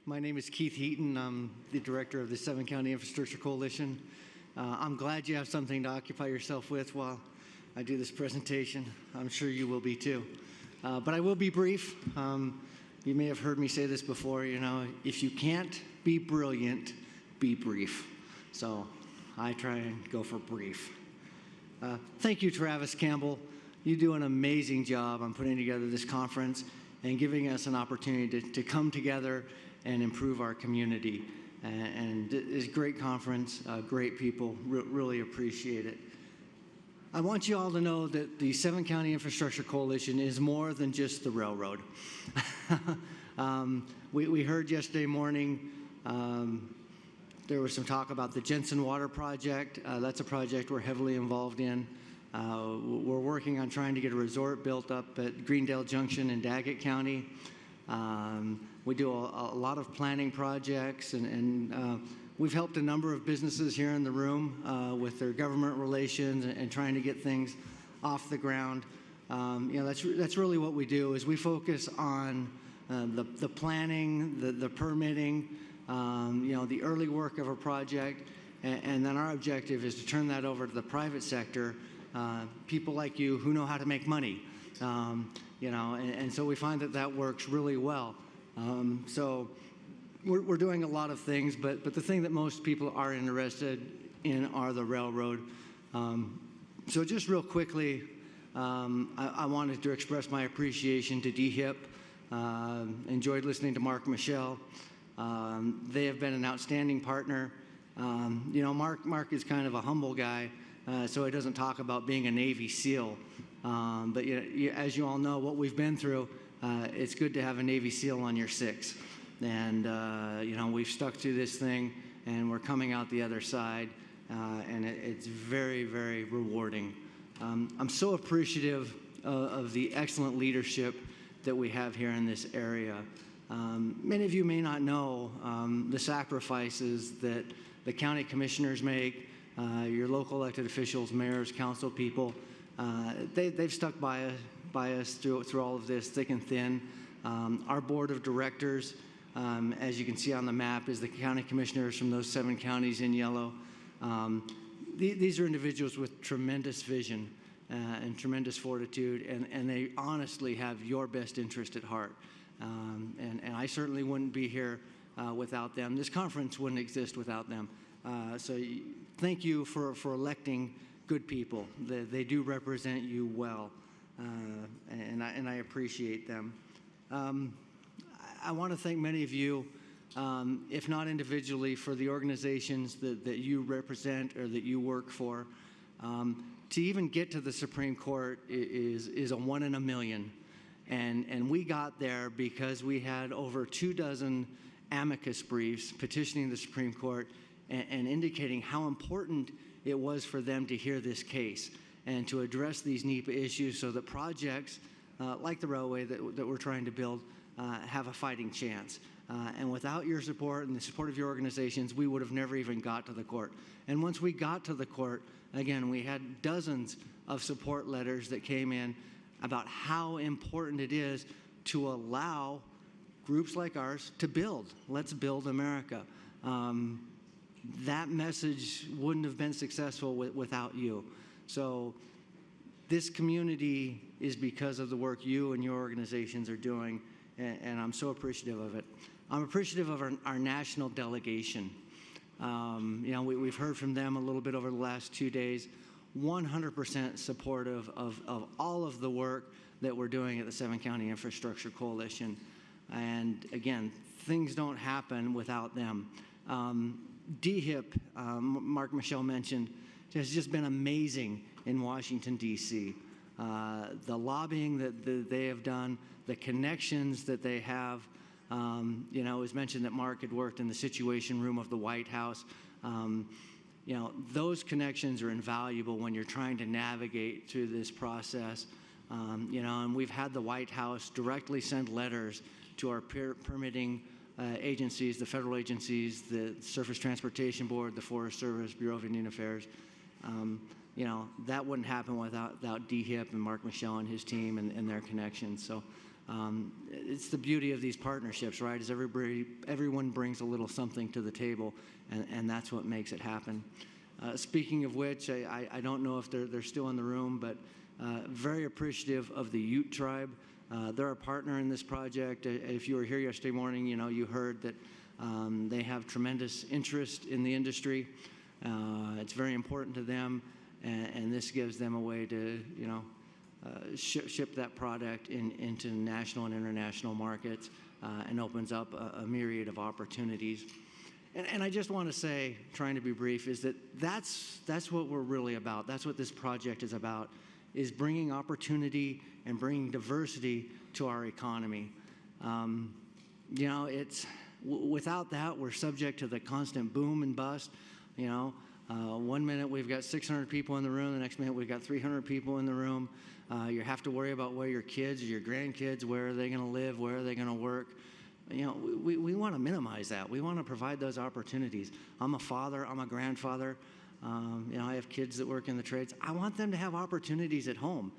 My name is Keith Heaton. I'm the director of the 7-County Infrastructure Coalition. I'm glad you have something to occupy yourself with while I do this presentation. I'm sure you will be too. But I will be brief. You may have heard me say this before, if you can't be brilliant, be brief. So I try and go for brief. Thank you, Travis Campbell. You do an amazing job on putting together this conference and giving us an opportunity to come together and improve our community. And it's a great conference, great people, really appreciate it. I want you all to know that the 7-County Infrastructure Coalition is more than just the railroad. We heard yesterday morning there was some talk about the Jensen Water Project. That's a project we're heavily involved in. We're working on trying to get a resort built up at Greendale Junction in Daggett County. We do a lot of planning projects, and we've helped a number of businesses here in the room with their government relations and trying to get things off the ground. That's really what we do, is we focus on the planning, the permitting, the early work of a project, and then our objective is to turn that over to the private sector, people like you who know how to make money, and so we find that works really well. So we're doing a lot of things, but the thing that most people are interested in are the railroad. So just real quickly, I wanted to express my appreciation to DHIP. Enjoyed listening to Mark Michelle. They have been an outstanding partner. Mark is kind of a humble guy, so he doesn't talk about being a Navy SEAL. But as you all know, what we've been through, it's good to have a Navy SEAL on your six. And, we've stuck to this thing, and we're coming out the other side, and it's very, very rewarding. I'm so appreciative of the excellent leadership that we have here in this area. Many of you may not know the sacrifices that the county commissioners make, your local elected officials, mayors, council people. They've stuck by us through all of this, thick and thin. Our board of directors, as you can see on the map, is the county commissioners from those 7 counties in yellow. These are individuals with tremendous vision and tremendous fortitude, and they honestly have your best interest at heart. And I certainly wouldn't be here without them. This conference wouldn't exist without them. So thank you for electing good people. They do represent you well, and I appreciate them. I want to thank many of you, if not individually, for the organizations that you represent or that you work for. To even get to the Supreme Court is a 1 in a million. And we got there because we had over 24 amicus briefs petitioning the Supreme Court and indicating how important it was for them to hear this case and to address these NEPA issues so that projects like the railway that we're trying to build have a fighting chance. And without your support and the support of your organizations, we would have never even got to the court. And once we got to the court, again, we had dozens of support letters that came in about how important it is to allow groups like ours to build. Let's build America. That message wouldn't have been successful without you. So this community is because of the work you and your organizations are doing, and I'm so appreciative of it. I'm appreciative of our national delegation. We've heard from them a little bit over the last 2 days. 100% supportive of all of the work that we're doing at the 7-County Infrastructure Coalition. And again, things don't happen without them. DHIP, Mark Michelle mentioned, has just been amazing in Washington, D.C. The lobbying that they have done, the connections that they have. It was mentioned that Mark had worked in the Situation Room of the White House. Those connections are invaluable when you're trying to navigate through this process. And we've had the White House directly send letters to our permitting agencies, the federal agencies, the Surface Transportation Board, the Forest Service, Bureau of Indian Affairs. That wouldn't happen without DHIP and Mark Michelle and his team and their connections. So It's the beauty of these partnerships, right? Is everyone brings a little something to the table, and that's what makes it happen. Speaking of which, I don't know if they're still in the room, but very appreciative of the Ute tribe. They're a partner in this project. If you were here yesterday morning, you heard that they have tremendous interest in the industry. It's very important to them, and this gives them a way to, ship that product into national and international markets, and opens up a myriad of opportunities. And I just want to say, trying to be brief, is that's what we're really about. That's what this project is about, is bringing opportunity and bringing diversity to our economy. It's without that, we're subject to the constant boom and bust. One minute we've got 600 people in the room, the next minute we've got 300 people in the room. You have to worry about where your kids or your grandkids, where are they going to live, where are they going to work. We want to minimize that. We want to provide those opportunities. I'm a father, I'm a grandfather. I have kids that work in the trades. I want them to have opportunities at home.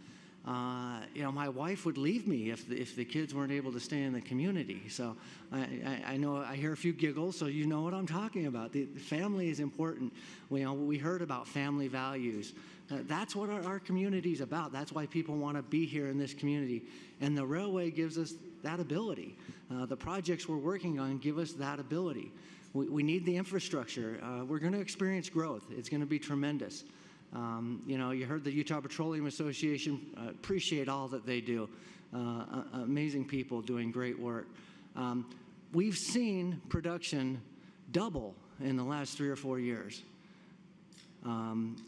My wife would leave me if the kids weren't able to stay in the community. So I know I hear a few giggles, so you know what I'm talking about. The family is important. We heard about family values. That's what our community is about. That's why people want to be here in this community. And the railway gives us that ability. The projects we're working on give us that ability. We need the infrastructure. We're going to experience growth. It's going to be tremendous. You heard the Utah Petroleum Association. Appreciate all that they do. Amazing people doing great work. We've seen production double in the last 3 or 4 years.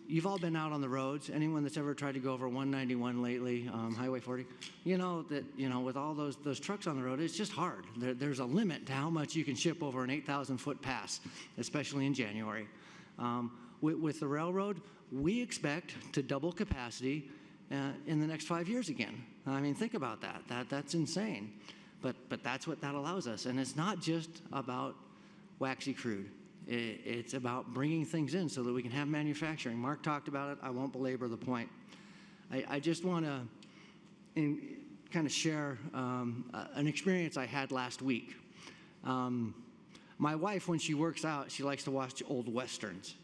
You've all been out on the roads. Anyone that's ever tried to go over 191 lately, Highway 40, with all those trucks on the road, it's just hard. There's a limit to how much you can ship over an 8,000-foot pass, especially in January. With the railroad, we expect to double capacity in the next 5 years again. I mean, think about that. That's insane. But that's what that allows us. And it's not just about waxy crude. It's about bringing things in so that we can have manufacturing. Mark talked about it. I won't belabor the point. I just want to kind of share an experience I had last week. My wife, when she works out, she likes to watch old Westerns.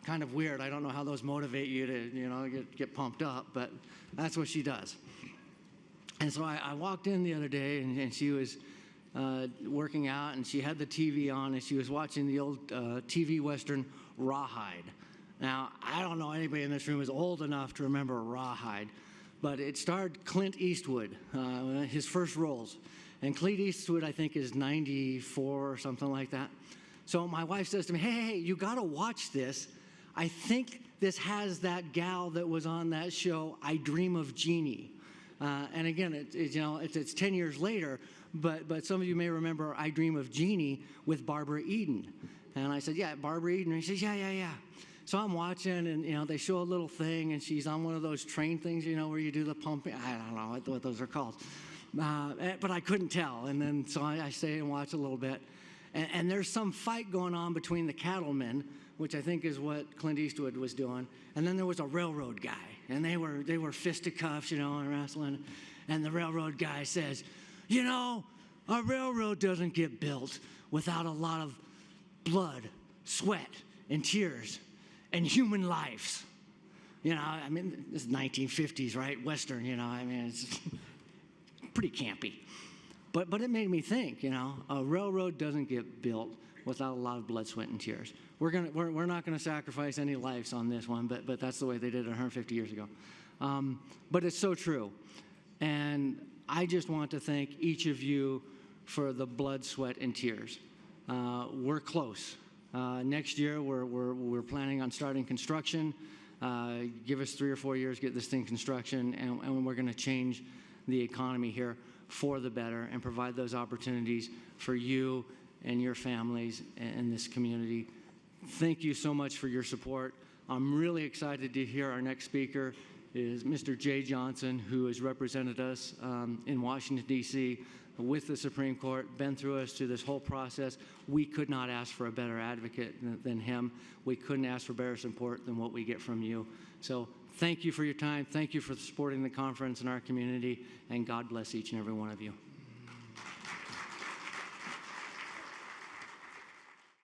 Kind of weird. I don't know how those motivate you to, get pumped up, but that's what she does. And so I walked in the other day, and she was working out, and she had the TV on, and she was watching the old TV Western Rawhide. Now, I don't know anybody in this room is old enough to remember Rawhide, but it starred Clint Eastwood, his first roles. And Clint Eastwood, I think, is 94 or something like that. So my wife says to me, hey, you got to watch this. I think this has that gal that was on that show, I Dream of Jeannie. And again, it's 10 years later, but some of you may remember I Dream of Jeannie with Barbara Eden. And I said, yeah, Barbara Eden. And he says, yeah. So I'm watching, and they show a little thing, and she's on one of those train things, where you do the pumping. I don't know what those are called. But I couldn't tell. And then so I stay and watch a little bit. And there's some fight going on between the cattlemen, which I think is what Clint Eastwood was doing. And then there was a railroad guy, and they were fisticuffs, and wrestling. And the railroad guy says, a railroad doesn't get built without a lot of blood, sweat, and tears, and human lives. This is 1950s, right? Western, it's pretty campy. But it made me think, a railroad doesn't get built without a lot of blood, sweat, and tears. We're not going to sacrifice any lives on this one, but that's the way they did it 150 years ago. But it's so true. And I just want to thank each of you for the blood, sweat, and tears. We're close. Next year, we're planning on starting construction. Give us 3 or 4 years, get this thing construction, and we're going to change the economy here for the better and provide those opportunities for you and your families and this community. Thank you so much for your support. I'm really excited to hear our next speaker is Mr. Jay Johnson, who has represented us in Washington, D.C. with the Supreme Court, been through us through this whole process. We could not ask for a better advocate than him. We couldn't ask for better support than what we get from you. So thank you for your time. Thank you for supporting the conference and our community, and God bless each and every one of you.